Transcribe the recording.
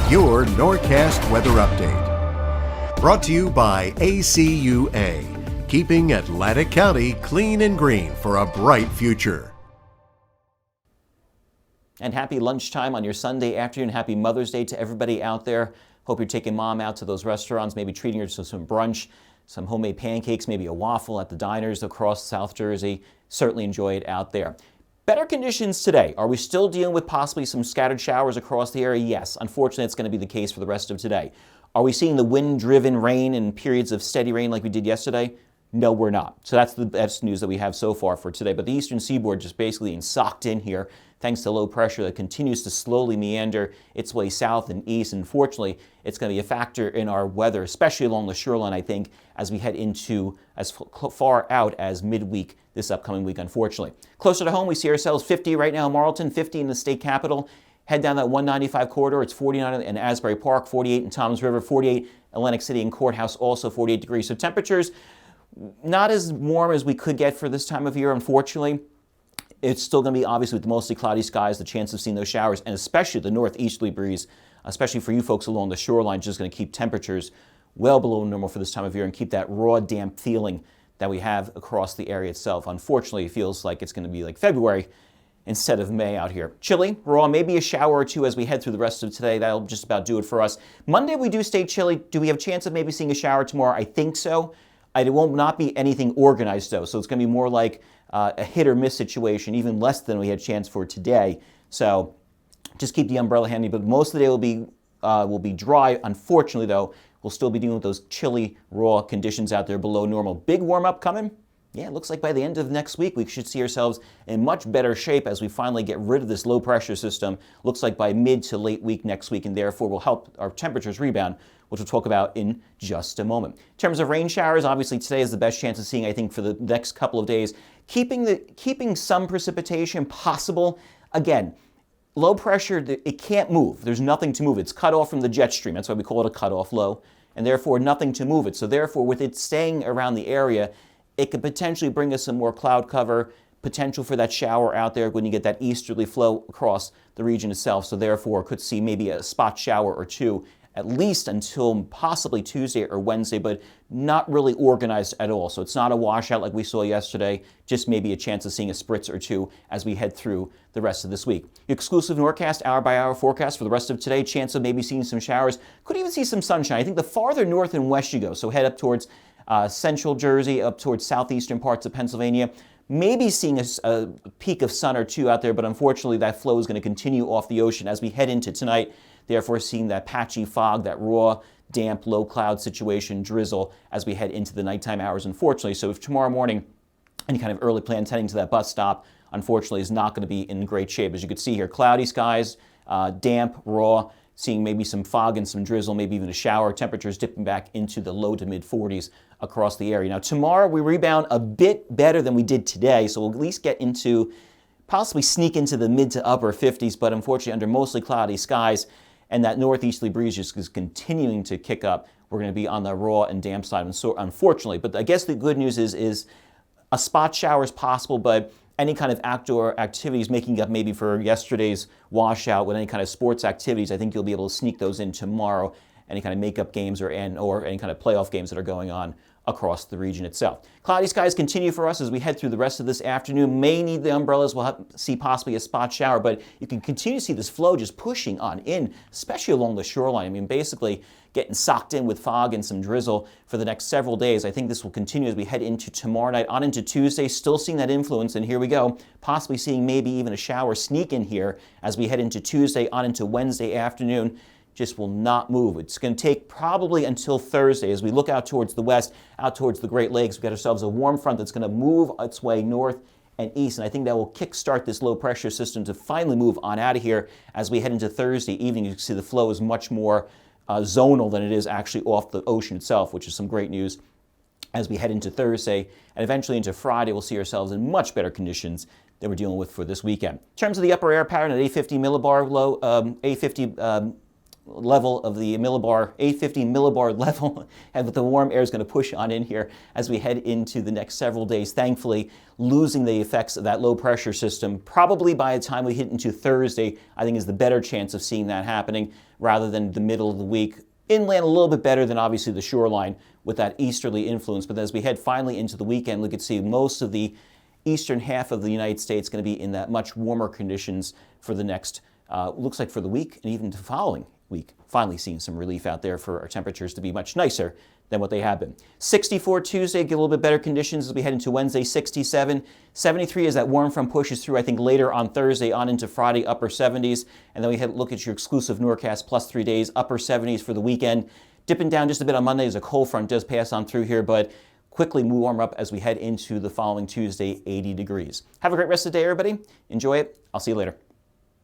Your Norcast weather update. Brought to you by ACUA, keeping Atlantic County clean and green for a bright future. And happy lunchtime on your Sunday afternoon. Happy Mother's Day to everybody out there. Hope you're taking mom out to those restaurants, maybe treating her to some brunch, some homemade pancakes, maybe a waffle at the diners across South Jersey. Certainly enjoy it out there. Better conditions today. Are we still dealing with possibly some scattered showers across the area? Yes. Unfortunately, it's going to be the case for the rest of today. Are we seeing the wind-driven rain and periods of steady rain like we did yesterday? No, we're not. So that's the best news that we have so far for today. But the eastern seaboard just basically being socked in here thanks to low pressure that continues to slowly meander its way south and east. And unfortunately, it's going to be a factor in our weather, especially along the shoreline, I think, as we head into as far out as midweek this upcoming week, unfortunately. Closer to home, we see ourselves 50 right now in Marlton, 50 in the state capital. Head down that 195 corridor, it's 49 in Asbury Park, 48 in Toms River, 48 Atlantic City and Courthouse, also 48 degrees. So temperatures not as warm as we could get for this time of year, unfortunately. It's still going to be obviously with mostly cloudy skies, the chance of seeing those showers, and especially the northeasterly breeze, especially for you folks along the shoreline, just going to keep temperatures well below normal for this time of year and keep that raw, damp feeling that we have across the area itself. Unfortunately, it feels like it's going to be like February instead of May out here. Chilly, raw, maybe a shower or two as we head through the rest of today. That'll just about do it for us. Monday, we do stay chilly. Do we have a chance of maybe seeing a shower tomorrow? I think so. It will not be anything organized, though, so it's going to be more like a hit or miss situation, even less than we had a chance for today. So just keep the umbrella handy, but most of the day will be dry. Unfortunately, though, we'll still be dealing with those chilly, raw conditions out there below normal. Big warm-up coming. Yeah, it looks like by the end of next week, we should see ourselves in much better shape as we finally get rid of this low-pressure system. Looks like by mid to late week next week, and therefore will help our temperatures rebound, which we'll talk about in just a moment. In terms of rain showers, obviously today is the best chance of seeing, I think, for the next couple of days. Keeping some precipitation possible. Again, low pressure, it can't move. There's nothing to move. It's cut off from the jet stream. That's why we call it a cutoff low, and therefore nothing to move it. So therefore, with it staying around the area, it could potentially bring us some more cloud cover, potential for that shower out there when you get that easterly flow across the region itself. So therefore, could see maybe a spot shower or two, at least until possibly Tuesday or Wednesday, but not really organized at all. So it's not a washout like we saw yesterday, just maybe a chance of seeing a spritz or two as we head through the rest of this week. Exclusive Norcast, hour-by-hour forecast for the rest of today, chance of maybe seeing some showers. Could even see some sunshine. I think the farther north and west you go, so head up towards central Jersey, up towards southeastern parts of Pennsylvania, maybe seeing a peak of sun or two out there, but unfortunately that flow is going to continue off the ocean as we head into tonight. Therefore, seeing that patchy fog, that raw, damp, low cloud situation, drizzle as we head into the nighttime hours, unfortunately. So if tomorrow morning, any kind of early plans heading to that bus stop, unfortunately, is not going to be in great shape. As you can see here, cloudy skies, damp, raw, seeing maybe some fog and some drizzle, maybe even a shower. Temperatures dipping back into the low to mid 40s across the area. Now, tomorrow we rebound a bit better than we did today, so we'll at least get into, possibly sneak into the mid to upper 50s, but unfortunately under mostly cloudy skies, and that northeasterly breeze just is continuing to kick up. We're going to be on the raw and damp side, unfortunately. But I guess the good news is a spot shower is possible, but any kind of outdoor activities making up maybe for yesterday's washout with any kind of sports activities, I think you'll be able to sneak those in tomorrow. Any kind of makeup games or any kind of playoff games that are going on across the region itself. Cloudy skies continue for us as we head through the rest of this afternoon. May need the umbrellas. We'll see possibly a spot shower, but you can continue to see this flow just pushing on in, especially along the shoreline. I mean, basically getting socked in with fog and some drizzle for the next several days. I think this will continue as we head into tomorrow night, on into Tuesday, still seeing that influence, and here we go, possibly seeing maybe even a shower sneak in here as we head into Tuesday, on into Wednesday afternoon. Just will not move. It's going to take probably until Thursday as we look out towards the west, out towards the Great Lakes. We've got ourselves a warm front that's going to move its way north and east, and I think that will kickstart this low pressure system to finally move on out of here as we head into Thursday evening. You can see the flow is much more zonal than it is actually off the ocean itself, which is some great news as we head into Thursday, and eventually into Friday. We'll see ourselves in much better conditions than we're dealing with for this weekend. In terms of the upper air pattern at 850 millibar low, 850 level of the millibar, 850 millibar level, and the warm air is going to push on in here as we head into the next several days, thankfully losing the effects of that low pressure system. Probably by the time we hit into Thursday, I think is the better chance of seeing that happening rather than the middle of the week. Inland a little bit better than obviously the shoreline with that easterly influence, but as we head finally into the weekend, we could see most of the eastern half of the United States going to be in that much warmer conditions for the next, looks like for the week and even the following week. Finally seeing some relief out there for our temperatures to be much nicer than what they have been. 64 Tuesday, get a little bit better conditions as we head into Wednesday, 67. 73 as that warm front pushes through, I think, later on Thursday on into Friday, upper 70s. And then we look at your exclusive Norcast plus 3 days, upper 70s for the weekend. Dipping down just a bit on Monday as a cold front does pass on through here, but quickly warm up as we head into the following Tuesday, 80 degrees. Have a great rest of the day, everybody. Enjoy it. I'll see you later.